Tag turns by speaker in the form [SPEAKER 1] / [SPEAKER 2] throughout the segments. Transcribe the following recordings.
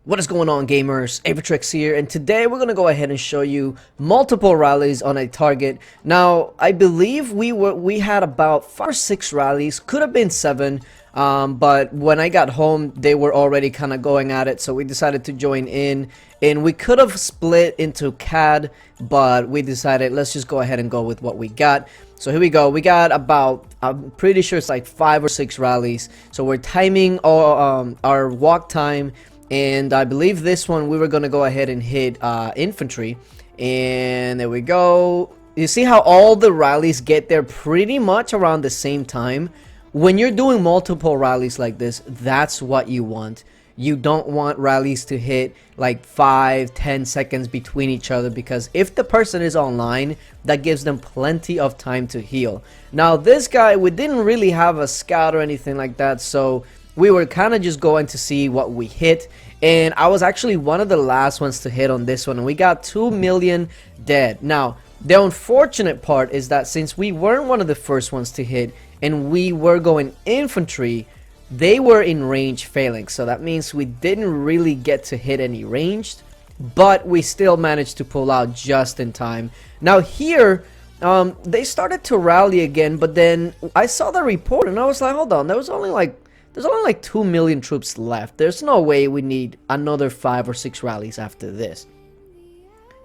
[SPEAKER 1] What is going on, gamers? Aevatrex here, and today we're gonna go ahead and show you multiple rallies on a target. Now, I believe we had about 5 or 6 rallies, could have been 7, but when I got home, they were already kind of going at it, so we decided to join in. And we could have split into CAD, but we decided let's just go ahead and go with what we got. So here we go. We got about, I'm pretty sure it's like 5 or 6 rallies. So we're timing all, our walk time. And I believe this one we were going to go ahead and hit infantry. And there we go. You see how all the rallies get there pretty much around the same time? When you're doing multiple rallies like this, that's what you want. You don't want rallies to hit like 5-10 seconds between each other, because if the person is online, that gives them plenty of time to heal. Now this guy, we didn't really have a scout or anything like that, so we were kind of just going to see what we hit, and I was actually one of the last ones to hit on this one, and we got 2 million dead. Now the unfortunate part is that since we weren't one of the first ones to hit and we were going infantry, they were in range failing, so that means we didn't really get to hit any ranged, but we still managed to pull out just in time. Now here they started to rally again, but then I saw the report and I was like, hold on, there's only like 2 million troops left. There's no way we need another 5 or 6 rallies after this.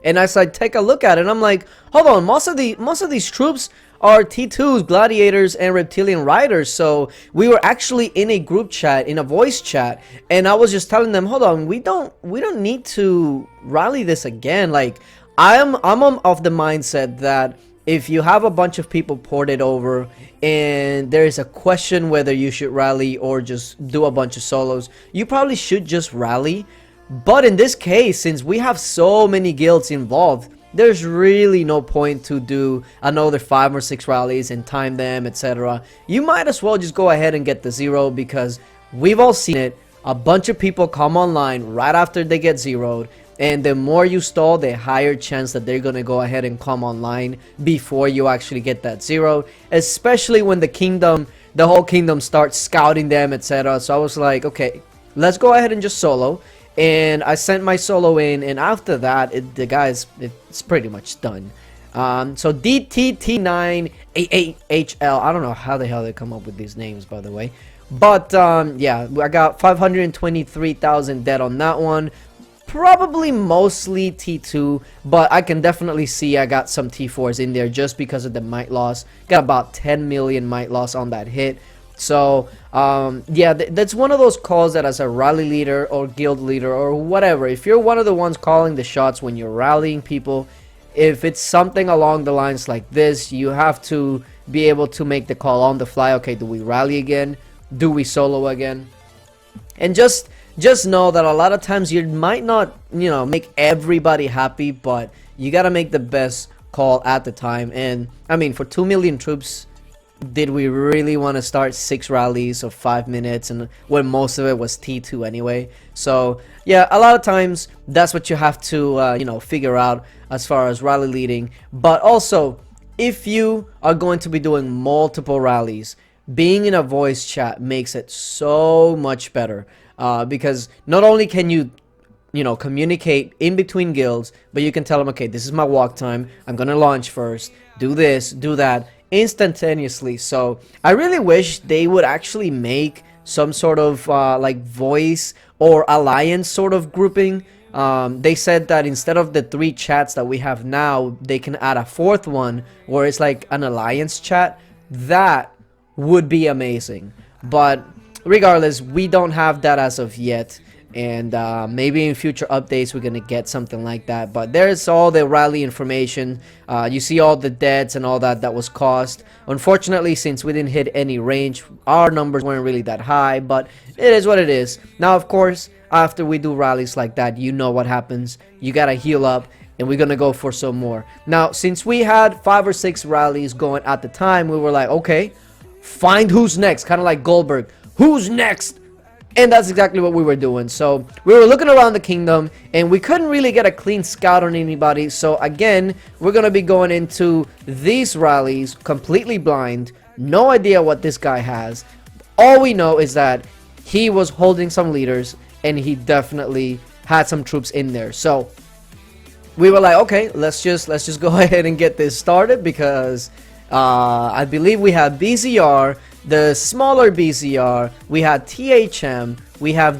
[SPEAKER 1] And as I take a look at it, I'm like, hold on, most of these troops are T2s, gladiators, and reptilian riders. So we were actually in a group chat, in a voice chat, and I was just telling them, hold on, we don't need to rally this again. Like, I'm of the mindset that if you have a bunch of people ported over and there is a question whether you should rally or just do a bunch of solos, you probably should just rally. But in this case, since we have so many guilds involved, there's really no point to do another 5 or 6 rallies and time them, etc. You might as well just go ahead and get the 0, because we've all seen it. A bunch of people come online right after they get zeroed, and the more you stall, the higher chance that they're gonna go ahead and come online before you actually get that 0, especially when the whole kingdom starts scouting them, etc. So I was like, okay, let's go ahead and just solo. And I sent my solo in, and after that, it's pretty much done. So DTT988HL, I don't know how the hell they come up with these names, by the way. But yeah, I got 523,000 dead on that one. Probably mostly T2, but I can definitely see I got some T4s in there just because of the might loss. Got about 10 million might loss on that hit. So yeah, that's one of those calls that as a rally leader or guild leader or whatever, if you're one of the ones calling the shots when you're rallying people, if it's something along the lines like this, you have to be able to make the call on the fly. Okay, do we rally again? Do we solo again? And just know that a lot of times you might not, make everybody happy, but you gotta make the best call at the time. And I mean, for 2 million troops, did we really want to start 6 rallies of 5 minutes, and when most of it was T2 anyway? So yeah, a lot of times that's what you have to figure out as far as rally leading. But also, if you are going to be doing multiple rallies, being in a voice chat makes it so much better, because not only can you communicate in between guilds, but you can tell them, okay, this is my walk time, I'm gonna launch first, do this, do that, instantaneously. So I really wish they would actually make some sort of like voice or alliance sort of grouping. They said that instead of the 3 chats that we have now, they can add a 4th one where it's like an alliance chat. That would be amazing, but regardless, we don't have that as of yet. And maybe in future updates we're gonna get something like that. But there's all the rally information. You see all the deaths and all that was caused. Unfortunately, since we didn't hit any range, our numbers weren't really that high, but it is what it is. Now, of course, after we do rallies like that, you know what happens. You gotta heal up, and we're gonna go for some more. Now, since we had 5 or 6 rallies going at the time, we were like, okay, find who's next, kind of like Goldberg. Who's next? And that's exactly what we were doing. So we were looking around the kingdom, and we couldn't really get a clean scout on anybody. So again, we're going to be going into these rallies completely blind. No idea what this guy has. All we know is that he was holding some leaders, and he definitely had some troops in there. So we were like, okay, let's just go ahead and get this started, because I believe we had BZR, the smaller BZR, we had THM, we have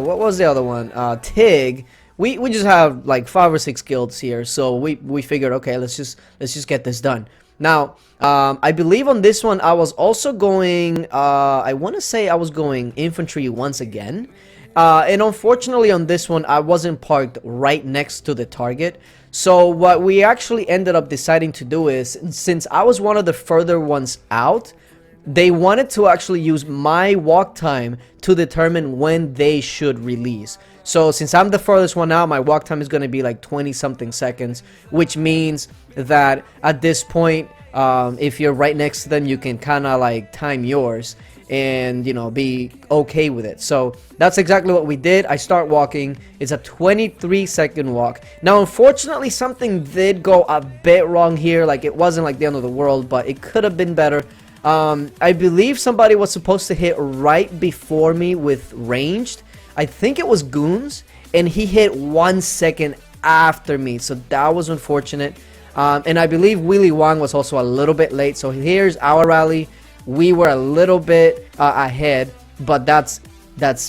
[SPEAKER 1] what was the other one? TIG. We just have like 5 or 6 guilds here, so we figured, okay, let's just get this done. Now, I believe on this one I was also going, I want to say I was going infantry once again. And unfortunately on this one I wasn't parked right next to the target. So what we actually ended up deciding to do is, since I was one of the further ones out, they wanted to actually use my walk time to determine when they should release. So since I'm the furthest one out, my walk time is going to be like 20 something seconds, which means that at this point, if you're right next to them, you can kind of like time yours and, you know, be okay with it. So that's exactly what we did. I start walking. It's a 23-second walk. Now, unfortunately, something did go a bit wrong here. Like, it wasn't like the end of the world, but it could have been better. I believe somebody was supposed to hit right before me with ranged. I think it was Goons, and he hit 1 second after me, so that was unfortunate. And I believe Willy Wong was also a little bit late. So here's our rally. We were a little bit ahead, but that's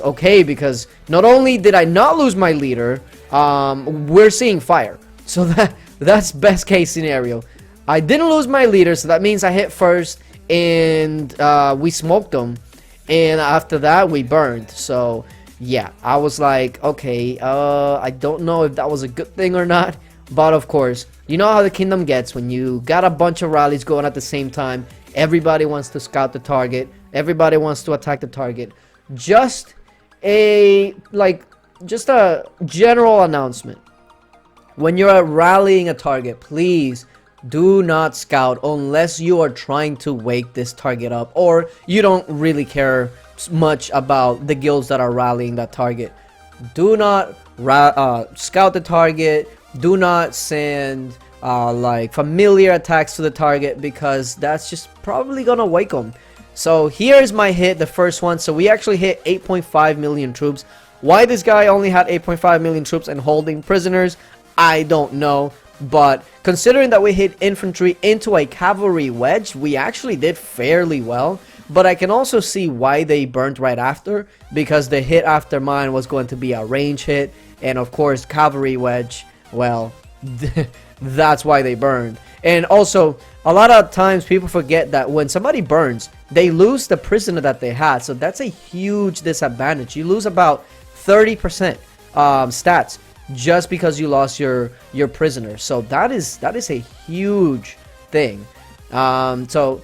[SPEAKER 1] okay, because not only did I not lose my leader, we're seeing fire. So that's best case scenario. I didn't lose my leader, so that means I hit first, and we smoked them, and after that we burned. So yeah, I was like, okay, I don't know if that was a good thing or not, but of course, you know how the kingdom gets when you got a bunch of rallies going at the same time. Everybody wants to scout the target, everybody wants to attack the target. Just a general announcement: when you're rallying a target, please do not scout unless you are trying to wake this target up, or you don't really care much about the guilds that are rallying that target. Do not scout the target. Do not send like familiar attacks to the target, because that's just probably gonna wake them. So here's my hit, the first one. So we actually hit 8.5 million troops. Why this guy only had 8.5 million troops and holding prisoners, I don't know. But considering that we hit infantry into a cavalry wedge, we actually did fairly well. But I can also see why they burnt right after, because the hit after mine was going to be a range hit, and of course cavalry wedge, well, that's why they burned. And also, a lot of times people forget that when somebody burns, they lose the prisoner that they had, so that's a huge disadvantage. You lose about 30% stats just because you lost your prisoner. So that is a huge thing. So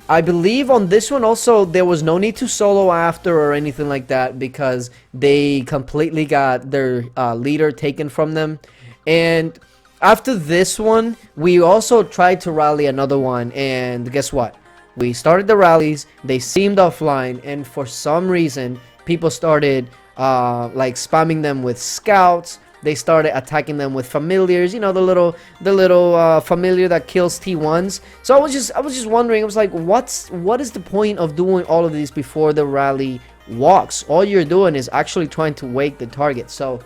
[SPEAKER 1] I believe on this one also there was no need to solo after or anything like that, because they completely got their leader taken from them. And after this one, we also tried to rally another one, and guess what? We started the rallies, they seemed offline, and for some reason people started like spamming them with scouts. They started attacking them with familiars, you know, the little familiar that kills T1s. So I was just wondering, I was like, what is the point of doing all of these before the rally walks? All you're doing is actually trying to wake the target. So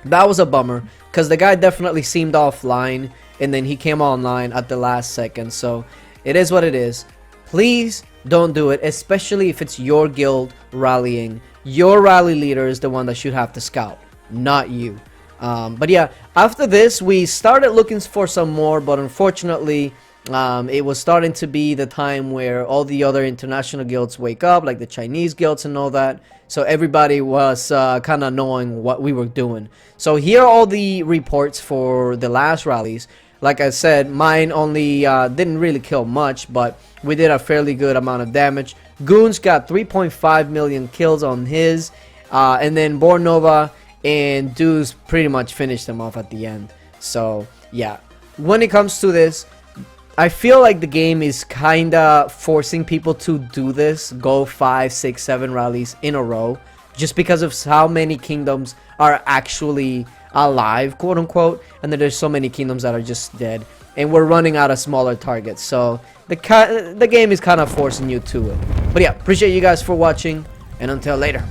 [SPEAKER 1] that was a bummer, because the guy definitely seemed offline, and then he came online at the last second. So it is what it is. Please don't do it, especially if it's your guild rallying. Your rally leader is the one that should have to scout, not you. But yeah, after this we started looking for some more, but unfortunately it was starting to be the time where all the other international guilds wake up, like the Chinese guilds and all that. So everybody was kind of knowing what we were doing. So here are all the reports for the last rallies. Like I said, mine only didn't really kill much, but we did a fairly good amount of damage. Goons got 3.5 million kills on his, and then Bornova and Deuce pretty much finished them off at the end. So yeah, when it comes to this, I feel like the game is kinda forcing people to do this, go 5, 6, 7 rallies in a row, just because of how many kingdoms are actually alive, quote unquote, and then there's so many kingdoms that are just dead, and we're running out of smaller targets. So the game is kind of forcing you to it. But yeah, appreciate you guys for watching, and until later.